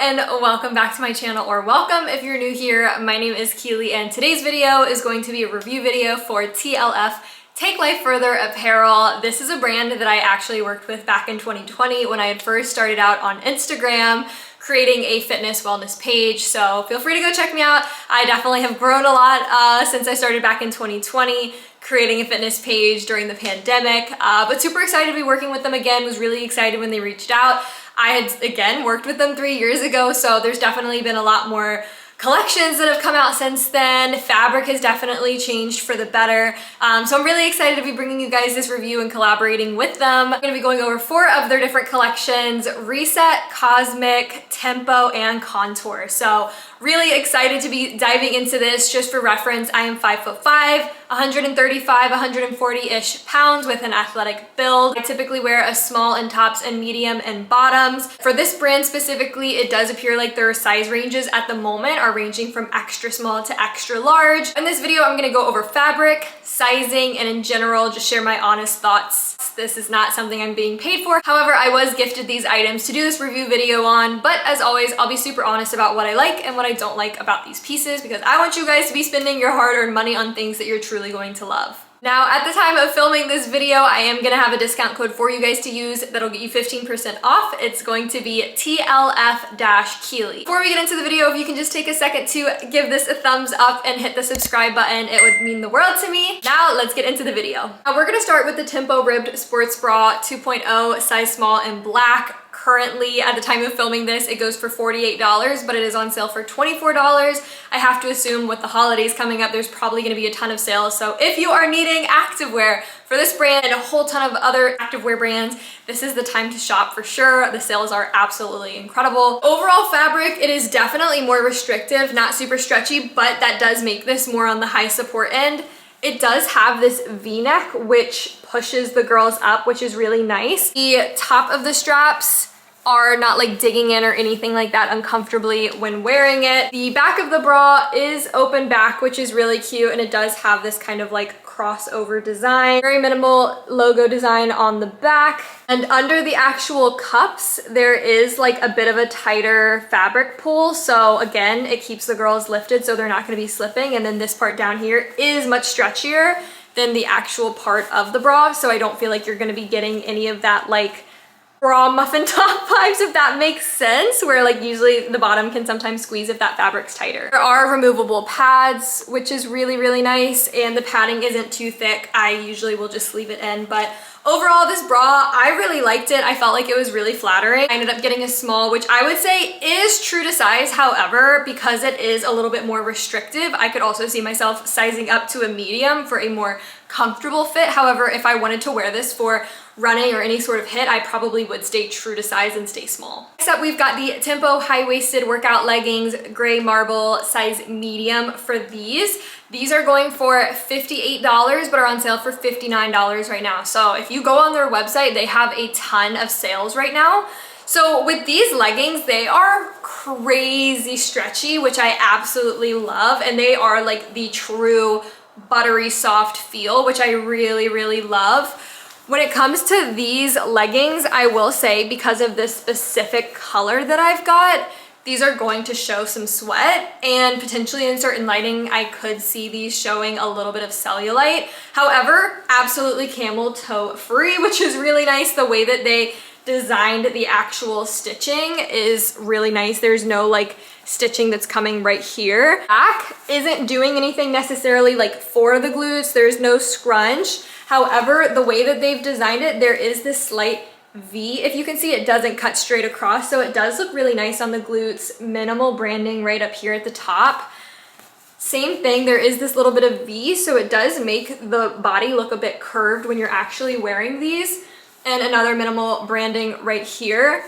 and welcome back to my channel, or welcome if you're new here. My name is Keely and today's video is going to be a review video for TLF Take Life Further Apparel. This is a brand that I actually worked with back in 2020 when I had first started out on Instagram creating a fitness wellness page, so feel free to go check me out. I definitely have grown a lot since I started back in 2020 creating a fitness page during the pandemic, but super excited to be working with them again. Was really excited when they reached out. I had, again, worked with them 3 years ago, so there's definitely been a lot more collections that have come out since then. Fabric has definitely changed for the better. So I'm really excited to be bringing you guys this review and collaborating with them. I'm gonna be going over 4 of their different collections: Reset, Cosmic, Tempo, and Contour. So really excited to be diving into this. Just for reference, I am 5'5", 135, 140-ish pounds with an athletic build. I typically wear a small in tops and medium in bottoms. For this brand specifically, it does appear like their size ranges at the moment are ranging from extra small to extra large. In this video, I'm gonna go over fabric, sizing, and in general, just share my honest thoughts. This is not something I'm being paid for. However, I was gifted these items to do this review video on, but as always, I'll be super honest about what I like and what I don't like about these pieces, because I want you guys to be spending your hard-earned money on things that you're truly going to love. Now, at the time of filming this video, I am gonna have a discount code for you guys to use that'll get you 15% off. It's going to be TLF-Keely. Before we get into the video, if you can just take a second to give this a thumbs up and hit the subscribe button, it would mean the world to me. Now, let's get into the video. Now, we're gonna start with the Tempo Ribbed Sports Bra 2.0, size small in black. Currently, at the time of filming this, it goes for $48, but it is on sale for $24. I have to assume with the holidays coming up, there's probably gonna be a ton of sales. So if you are needing activewear for this brand and a whole ton of other activewear brands, this is the time to shop for sure. The sales are absolutely incredible. Overall fabric, it is definitely more restrictive, not super stretchy, but that does make this more on the high support end. It does have this V-neck, which pushes the girls up, which is really nice. The top of the straps are not like digging in or anything like that uncomfortably when wearing it. The back of the bra is open back, which is really cute, and it does have this kind of like crossover design. Very minimal logo design on the back. And under the actual cups, there is like a bit of a tighter fabric pull. So again, it keeps the girls lifted so they're not gonna be slipping. And then this part down here is much stretchier than the actual part of the bra. So I don't feel like you're gonna be getting any of that like bra muffin top vibes, if that makes sense, where like usually the bottom can sometimes squeeze if that fabric's tighter. There are removable pads, which is really, really nice, and the padding isn't too thick. I usually will just leave it in, but overall, this bra, I really liked it. I felt like it was really flattering. I ended up getting a small, which I would say is true to size. However, because it is a little bit more restrictive, I could also see myself sizing up to a medium for a more comfortable fit. However, if I wanted to wear this for running or any sort of hit, I probably would stay true to size and stay small. Next up, we've got the Tempo high-waisted workout leggings, gray marble, size medium for these. These are going for $58, but are on sale for $59 right now. So if you go on their website, they have a ton of sales right now. So with these leggings, they are crazy stretchy, which I absolutely love. And they are like the true buttery soft feel, which I really, really love. When it comes to these leggings, I will say, because of this specific color that I've got, these are going to show some sweat, and potentially in certain lighting, I could see these showing a little bit of cellulite. However, absolutely camel toe free, which is really nice. The way that they designed the actual stitching is really nice. There's no like stitching that's coming right here. Back isn't doing anything necessarily like for the glutes. There's no scrunch. However, the way that they've designed it, there is this slight V. If you can see, it doesn't cut straight across, so it does look really nice on the glutes. Minimal branding right up here at the top. Same thing, there is this little bit of V, so it does make the body look a bit curved when you're actually wearing these. And another minimal branding right here.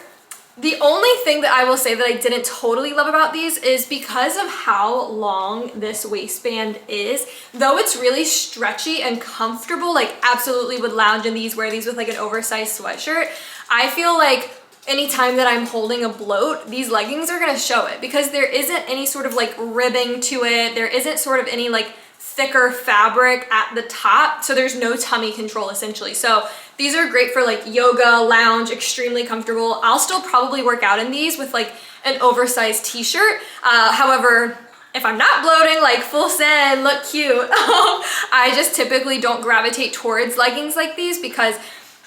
The only thing that I will say that I didn't totally love about these is because of how long this waistband is, though it's really stretchy and comfortable, like absolutely would lounge in these, wear these with like an oversized sweatshirt. I feel like anytime that I'm holding a bloat, these leggings are gonna show it because there isn't any sort of like ribbing to it. There isn't sort of any like thicker fabric at the top, so there's no tummy control essentially. So these are great for like yoga, lounge, extremely comfortable. I'll still probably work out in these with like an oversized t-shirt. However, if I'm not bloating, like full send, look cute, I just typically don't gravitate towards leggings like these because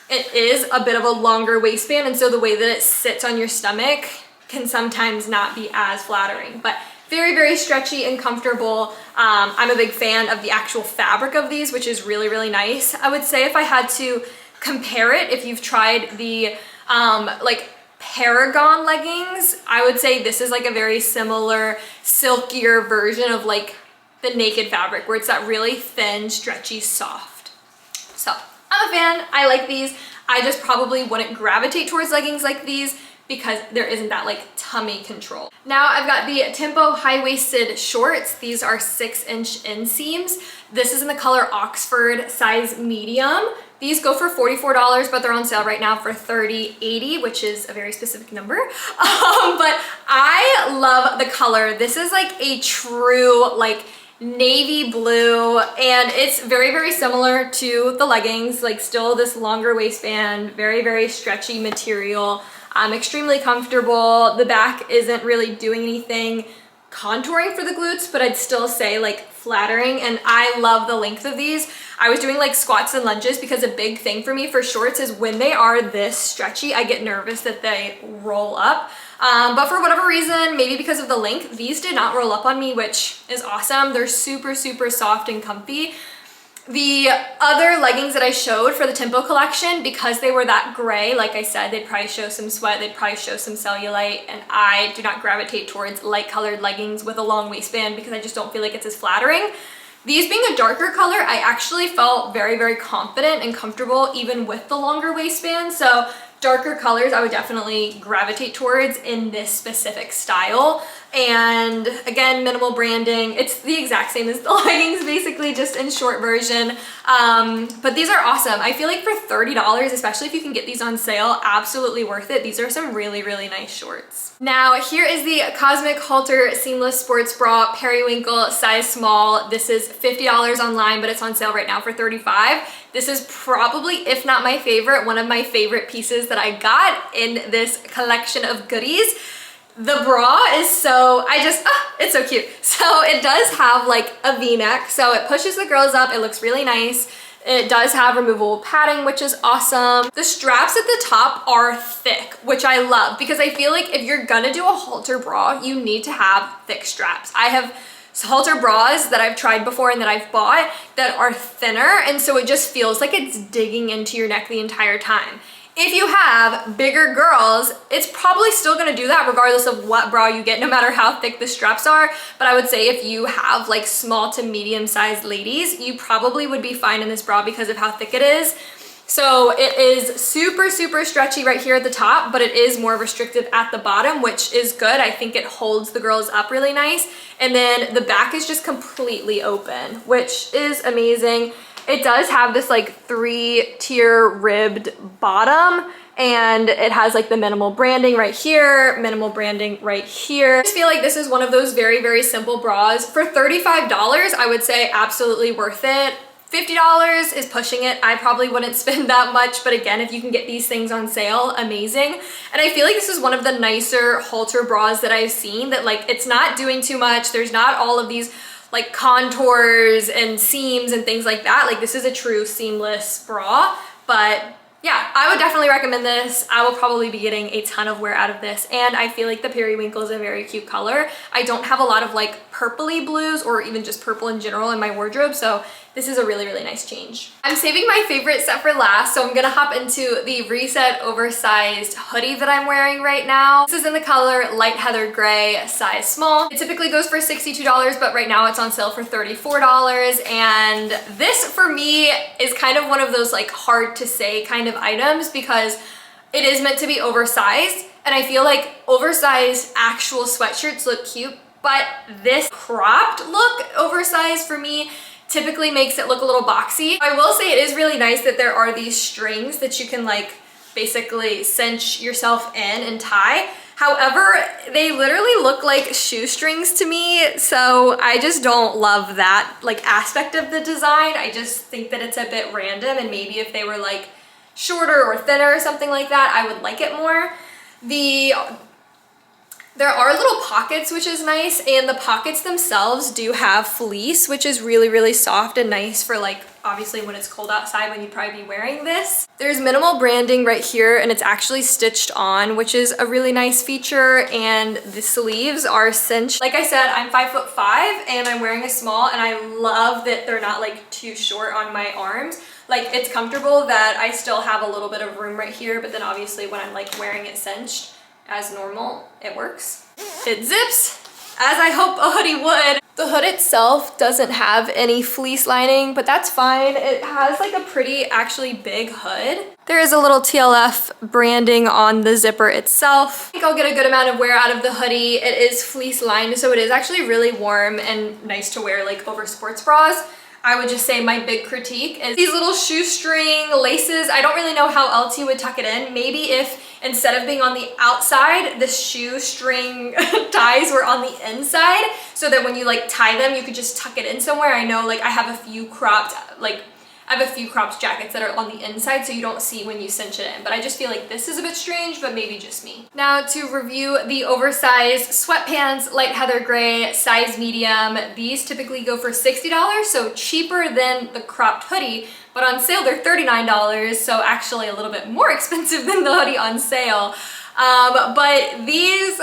it is a bit of a longer waistband, and so the way that it sits on your stomach can sometimes not be as flattering. But very, very stretchy and comfortable. I'm a big fan of the actual fabric of these, which is really, really nice. I would say if I had to compare it, if you've tried the like Paragon leggings, I would say this is like a very similar, silkier version of like the naked fabric, where it's that really thin, stretchy, soft. So I'm a fan, I like these. I just probably wouldn't gravitate towards leggings like these because there isn't that like tummy control. Now I've got the Tempo high-waisted shorts. These are 6-inch inseams. This is in the color Oxford, size medium. These go for $44, but they're on sale right now for $30.80, which is a very specific number. But I love the color. This is like a true like navy blue, and it's very, very similar to the leggings, like still this longer waistband, very, very stretchy material. Extremely comfortable. The back isn't really doing anything contouring for the glutes, but I'd still say like flattering, and I love the length of these. I was doing like squats and lunges because a big thing for me for shorts is when they are this stretchy, I get nervous that they roll up. But for whatever reason, maybe because of the length, these did not roll up on me, which is awesome. They're super, super soft and comfy. The other leggings that I showed for the Tempo collection, because they were that gray, like I said, they'd probably show some sweat, they'd probably show some cellulite, and I do not gravitate towards light colored leggings with a long waistband because I just don't feel like it's as flattering. These being a darker color, I actually felt very, very confident and comfortable even with the longer waistband. So darker colors I would definitely gravitate towards in this specific style. And again, minimal branding. It's the exact same as the leggings, basically, just in short version. But these are awesome. I feel like for $30, especially if you can get these on sale, absolutely worth it. These are some really, really nice shorts. Now, here is the Cosmic Halter Seamless Sports Bra, Periwinkle, size small. This is $50 online, but it's on sale right now for $35. This is probably, if not my favorite, one of my favorite pieces that I got in this collection of goodies. The bra is so, it's so cute. So it does have like a V-neck, so it pushes the girls up. It looks really nice. It does have removable padding, which is awesome. The straps at the top are thick, which I love because I feel like if you're gonna do a halter bra, you need to have thick straps. I have halter bras that I've tried before and that I've bought that are thinner, and so it just feels like it's digging into your neck the entire time. If you have bigger girls, it's probably still gonna do that regardless of what bra you get, no matter how thick the straps are. But I would say if you have like small to medium sized ladies, you probably would be fine in this bra because of how thick it is. So it is super, super stretchy right here at the top, but it is more restrictive at the bottom, which is good. I think it holds the girls up really nice. And then the back is just completely open, which is amazing. It does have this like 3-tier ribbed bottom, and it has like the minimal branding right here, minimal branding right here. I just feel like this is one of those very, very simple bras. For $35, I would say absolutely worth it. $50 is pushing it. I probably wouldn't spend that much, but again, if you can get these things on sale, amazing. And I feel like this is one of the nicer halter bras that I've seen, that like it's not doing too much. There's not all of these like contours and seams and things like that. Like this is a true seamless bra, but yeah, I would definitely recommend this. I will probably be getting a ton of wear out of this, and I feel like the periwinkle is a very cute color. I don't have a lot of like purpley blues or even just purple in general in my wardrobe, so this is a really, really nice change. I'm saving my favorite set for last, so I'm gonna hop into the Reset oversized hoodie that I'm wearing right now. This is in the color light heather gray, size small. It typically goes for $62, but right now it's on sale for $34. And this for me is kind of one of those like hard to say kind of items because it is meant to be oversized. And I feel like oversized actual sweatshirts look cute, but this cropped look oversized for me typically makes it look a little boxy. I will say it is really nice that there are these strings that you can like basically cinch yourself in and tie. However, they literally look like shoestrings to me, so I just don't love that like aspect of the design. I just think that it's a bit random, and maybe if they were like shorter or thinner or something like that, I would like it more. The There are little pockets, which is nice, and the pockets themselves do have fleece, which is really, really soft and nice for like, obviously when it's cold outside when you'd probably be wearing this. There's minimal branding right here and it's actually stitched on, which is a really nice feature, and the sleeves are cinched. Like I said, I'm 5'5" and I'm wearing a small, and I love that they're not like too short on my arms. Like, it's comfortable that I still have a little bit of room right here, but then obviously when I'm like wearing it cinched as normal, it works. It zips, as I hope a hoodie would. The hood itself doesn't have any fleece lining, but that's fine. It has like a pretty actually big hood. There is a little TLF branding on the zipper itself. I think I'll get a good amount of wear out of the hoodie. It is fleece lined, so it is actually really warm and nice to wear like over sports bras. I would just say my big critique is these little shoestring laces. I don't really know how else you would tuck it in. Maybe if instead of being on the outside, the shoestring ties were on the inside, so that when you like tie them, you could just tuck it in somewhere. I know like I have a few cropped jackets that are on the inside, so you don't see when you cinch it in, but I just feel like this is a bit strange, but maybe just me. Now to review the oversized sweatpants, light heather gray, size medium. These typically go for $60, so cheaper than the cropped hoodie, but on sale they're $39, so actually a little bit more expensive than the hoodie on sale. But these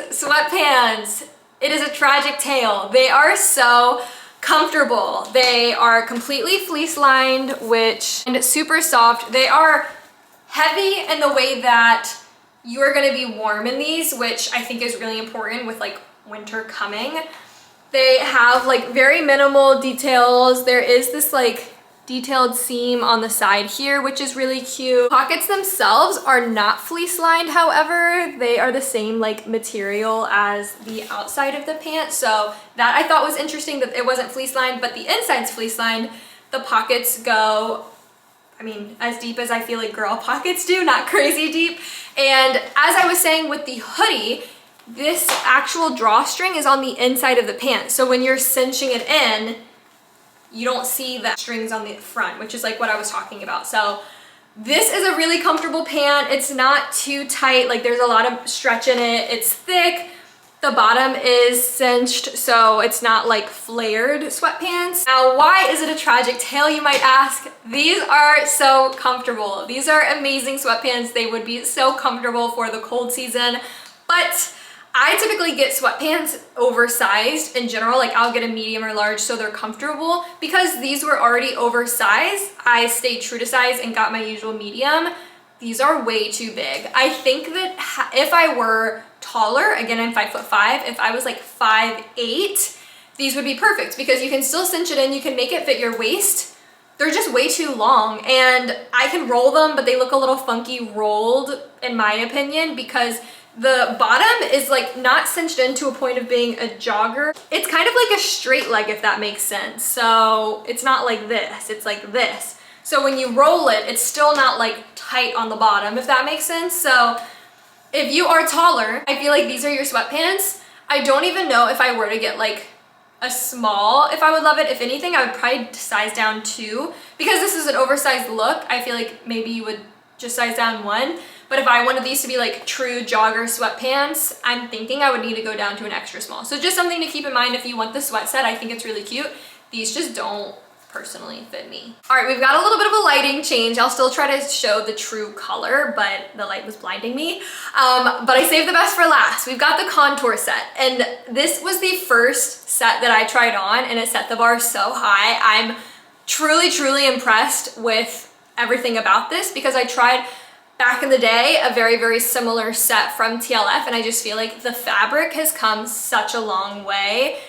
sweatpants, it is a tragic tale. They are so comfortable. They are completely fleece lined, and super soft. They are heavy in the way that you're gonna be warm in these, which I think is really important with like winter coming. They have like very minimal details. There is this like detailed seam on the side here, which is really cute. Pockets themselves are not fleece lined, however. They are the same like material as the outside of the pant, so that I thought was interesting that it wasn't fleece lined, but the inside's fleece lined. The pockets go, I mean, as deep as I feel like girl pockets do, not crazy deep. And as I was saying with the hoodie, this actual drawstring is on the inside of the pant, so when you're cinching it in, you don't see the strings on the front, which is like what I was talking about. So this is a really comfortable pant. It's not too tight, like there's a lot of stretch in it. It's thick. The bottom is cinched, so it's not like flared sweatpants. Now, why is it a tragic tale, you might ask? These are so comfortable. These are amazing sweatpants. They would be so comfortable for the cold season, but I typically get sweatpants oversized in general. Like I'll get a medium or large so they're comfortable. Because these were already oversized, I stayed true to size and got my usual medium. These are way too big. I think that if I were taller, again I'm 5'5", if I was like 5'8", these would be perfect because you can still cinch it in, you can make it fit your waist. They're just way too long, and I can roll them, but they look a little funky rolled in my opinion because the bottom is like not cinched in to a point of being a jogger. It's kind of like a straight leg, if that makes sense. So it's not like this, it's like this. So when you roll it, it's still not like tight on the bottom, if that makes sense. So if you are taller, I feel like these are your sweatpants. I don't even know if I were to get like a small, if I would love it. If anything, I would probably size down 2. Because this is an oversized look, I feel like maybe you would just size down 1. But if I wanted these to be like true jogger sweatpants, I'm thinking I would need to go down to an extra small. So just something to keep in mind if you want the sweat set. I think it's really cute. These just don't personally fit me. All right, we've got a little bit of a lighting change. I'll still try to show the true color, but the light was blinding me. But I saved the best for last. We've got the contour set. And this was the first set that I tried on, and it set the bar so high. I'm truly, truly impressed with everything about this because I tried back in the day a very, very similar set from TLF, and I just feel like the fabric has come such a long way.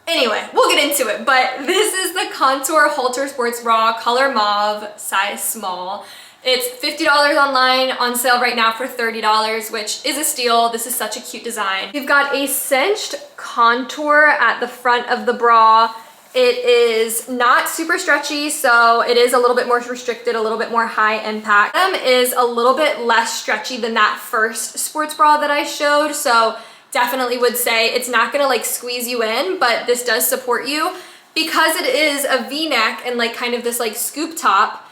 Anyway, we'll get into it, but this is the Contour Halter Sports Bra, color mauve, size small. It's $50 online, on sale right now for $30, which is a steal. This is such a cute design. We've got a cinched contour at the front of the bra. It is not super stretchy, so it is a little bit more restricted, a little bit more high impact. Is a little bit less stretchy than that first sports bra that I showed, so definitely would say it's not gonna like squeeze you in, but this does support you. Because it is a V-neck and like kind of this like scoop top,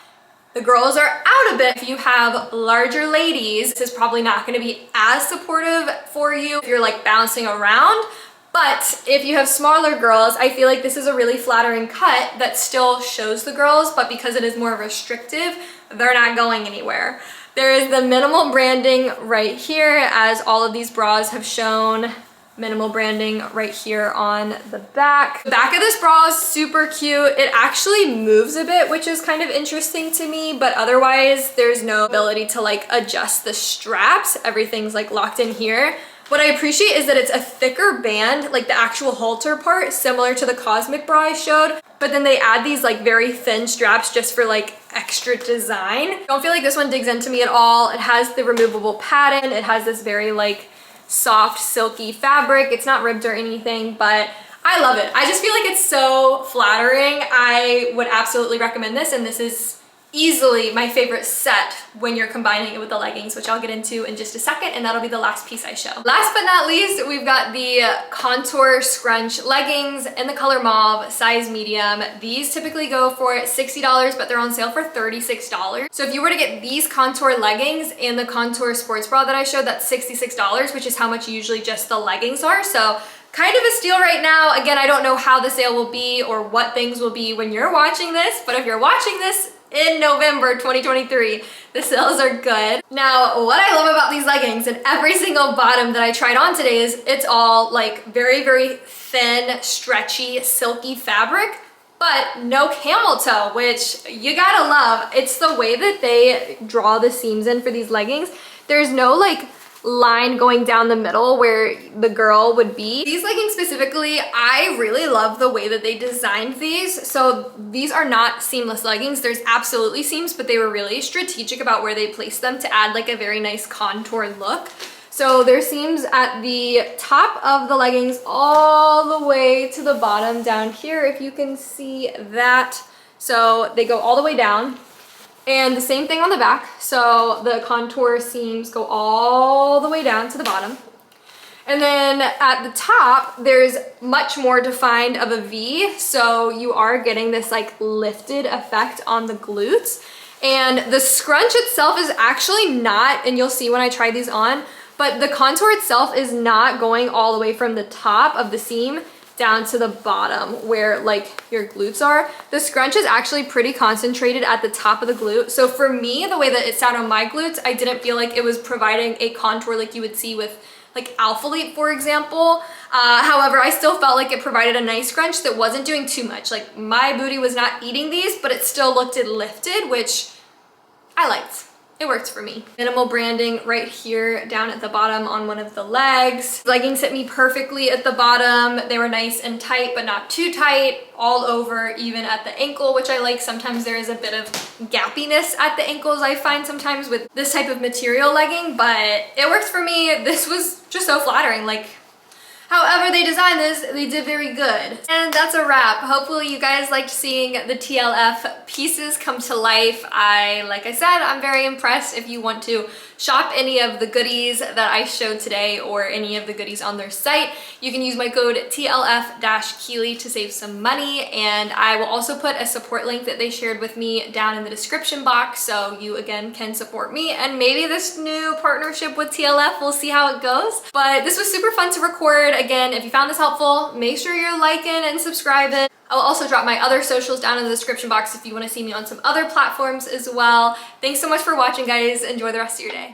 The girls are out a bit. If you have larger ladies, this is probably not going to be as supportive for you if you're like bouncing around. But if you have smaller girls, I feel like this is a really flattering cut that still shows the girls, but because it is more restrictive, they're not going anywhere. There is the minimal branding right here, as all of these bras have shown. Minimal branding right here on the back. The back of this bra is super cute. It actually moves a bit, which is kind of interesting to me, but otherwise there's no ability to like adjust the straps. Everything's like locked in here. What I appreciate is that it's a thicker band, like the actual halter part, similar to the Cosmic bra I showed, but then they add these like very thin straps just for like extra design. Don't feel like this one digs into me at all. It has the removable padding. It has this very like soft, silky fabric. It's not ribbed or anything, but I love it. I just feel like it's so flattering. I would absolutely recommend this, and this is easily my favorite set when you're combining it with the leggings, which I'll get into in just a second, and that'll be the last piece I show. Last but not least, we've got the contour scrunch leggings in the color mauve, size medium. These typically go for $60, but they're on sale for $36. So if you were to get these contour leggings and the contour sports bra that I showed, that's $66, which is how much usually just the leggings are. So kind of a steal right now. Again, I don't know how the sale will be or what things will be when you're watching this, but if you're watching this in November 2023, the sales are good. Now, what I love about these leggings and every single bottom that I tried on today is it's all like very, very thin, stretchy, silky fabric, but no camel toe, which you gotta love. It's the way that they draw the seams in for these leggings. There's no like line going down the middle where the girl would be. These leggings specifically, I really love the way that they designed these. So these are not seamless leggings. There's absolutely seams, but they were really strategic about where they placed them to add like a very nice contour look. So there's seams at the top of the leggings all the way to the bottom down here, if you can see that. So they go all the way down. And the same thing on the back. So the contour seams go all the way down to the bottom. And then at the top, there's much more defined of a V. So you are getting this like lifted effect on the glutes. And the scrunch itself is actually not, and you'll see when I try these on, but the contour itself is not going all the way from the top of the seam down to the bottom where like your glutes are. The scrunch is actually pretty concentrated at the top of the glute. So for me, the way that it sat on my glutes, I didn't feel like it was providing a contour like you would see with like Alpha Leap, for example. However, I still felt like it provided a nice scrunch that wasn't doing too much. Like my booty was not eating these, but it still looked lifted, which I liked. It works for me. Minimal branding right here down at the bottom on one of the legs. Leggings fit me perfectly at the bottom. They were nice and tight, but not too tight. All over, even at the ankle, which I like. Sometimes there is a bit of gappiness at the ankles, I find sometimes with this type of material legging, but it works for me. This was just so flattering. Like, however they designed this, they did very good. And that's a wrap. Hopefully you guys liked seeing the TLF pieces come to life. Like I said, I'm very impressed. If you want to shop any of the goodies that I showed today or any of the goodies on their site, you can use my code TLF-Keely to save some money. And I will also put a support link that they shared with me down in the description box, so you again can support me and maybe this new partnership with TLF, we'll see how it goes. But this was super fun to record. Again, if you found this helpful, make sure you're liking and subscribing. I'll also drop my other socials down in the description box if you want to see me on some other platforms as well. Thanks so much for watching, guys. Enjoy the rest of your day.